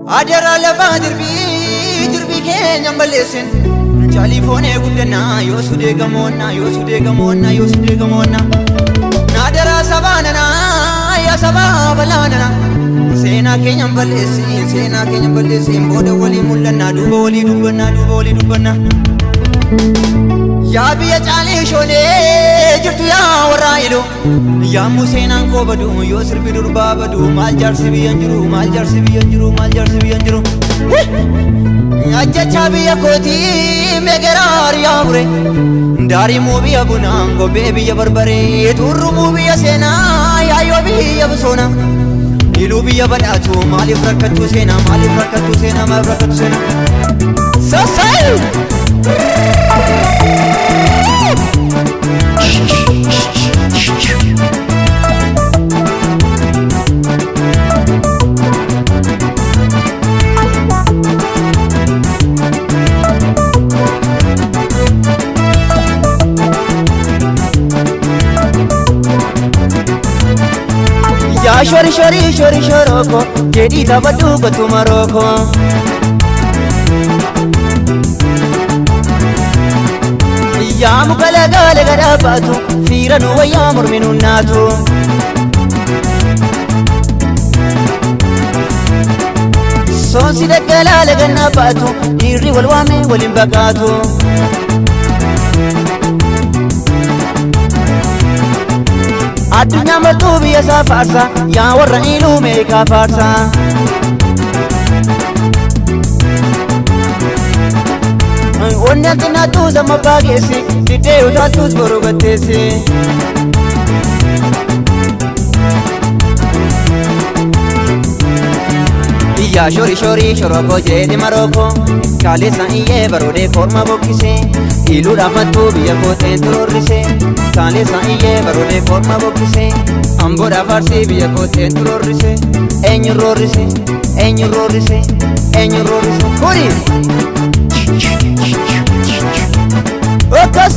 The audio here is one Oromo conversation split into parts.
Adara lafa dirbi keenya balleessin California guddana yoo sudee gamoonna Nadara sabanana ya sabaa balaana Seenaa keenya balleessin booda walii mul'anna duuba walii dubbanna Yaa biyya caalee shoonee jirtu yaa warraa iluu Yaammuu seenaan koo badu yoo sirbi durbaa badu maal jaarsi biyyan jiru Ajjechaa biyya kootii meegeraar yaa mure Daarimuu biyya bunaan gobbee biyya barbaree Turrumuu biyya seenaa yaayoo biyya busoona Iluu biyya badhaatu maaliif rakkattuu seenaa Sasaayi! Ya shori shoroko Jadi tabadu batu maroko Ya mukalaga lega batu Firanu wa ya murminu natu Sonsi degala lega nabatu Diri walwame walimbakatu Adunya maltu biya safarsa Ya warra ilu meka farsa Onna tina tu zama bagesi Dide uta tuz boru batesi Ya shori shoroko jedi maroko Kalesa iye barode korma bokise Ilu rafatu biya kote turorrise Kalesa iye barode korma bokise Ambo rafarsi biya kote turorrise Enyu rorrise Kuri! Okas!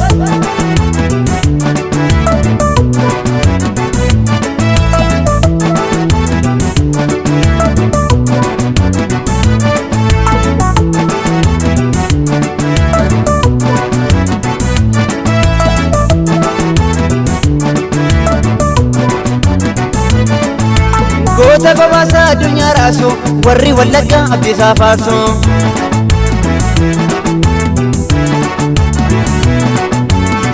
Goota gobaasa addunyaa raasu warri wallagga abdiisaa faarsu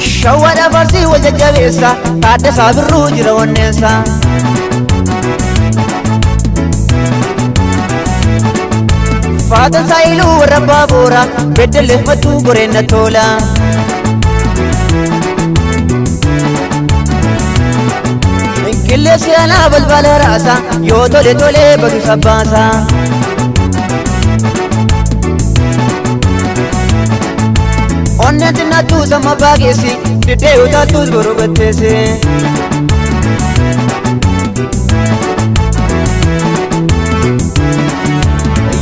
Shawwaadha faarsii wal jajjabeessa Taaddasaa Birruu jira onneessa Faatan Saayiluu warra Baaboora Beddelleef mattuu goreenna toola Qilleensi alaa balbala raasa yoo tole badu sabbaasa Onneen nattuu sama baageessi diddee utaattuus boru gatteessi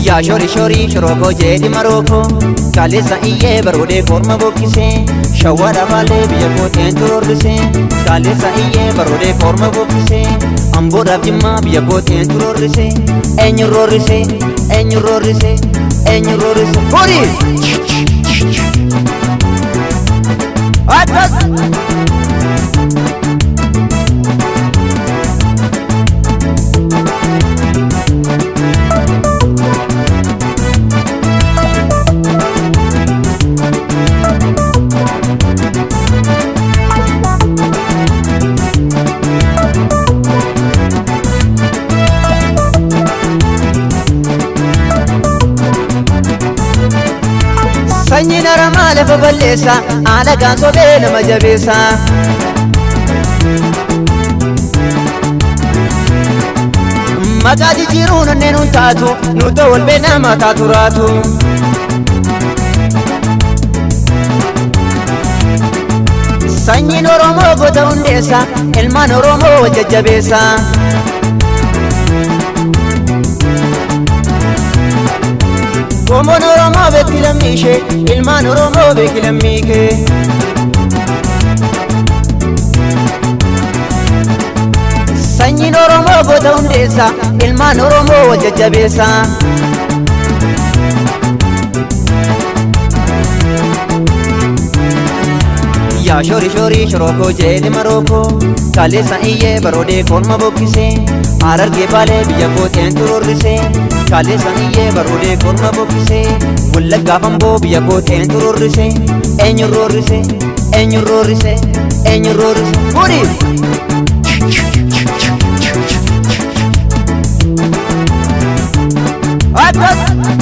Ya shori shoroko jeedi maroko Kalesa iyyee baroodee korma bokkise Shawwaadha faallee biyya kooteen turorrise Kalesa iyyee baroodee korma bokkise Amboodhaaf jimmaa biyya kooteen turorrise Eenyu rorrise Kuri! Atas! Sanyi naramaa lafa balleessa Alagaan sobee nama jabeessa Maqaa jijjiiruun onneen hun taatu Nutoo wal beeknaa mataa turaatu Sanyiin Oromoo goota hundeessa Ilmaan Oromoo wal jajjabeessa Qomoon Oromoo beekti lammii ishee Ilmaan Oromoo beeki lammii kee Sanyiin Oromoo goota hundeessa Ilmaan Oromoo wal jajjabeessa yaa shorii shorii shorokoo jeeti marookoo kaleessa iyyee baroodee korma bokkisee Harargee baalee biyya kooteen turorrisee kaleessa iyyee baroodee korma bokkisee Wallaggaa Amboo biyya kooteen turorrisee eenyu roorrisee eenyu roorrisee eenyu roorrisee Huri! Hot, hot!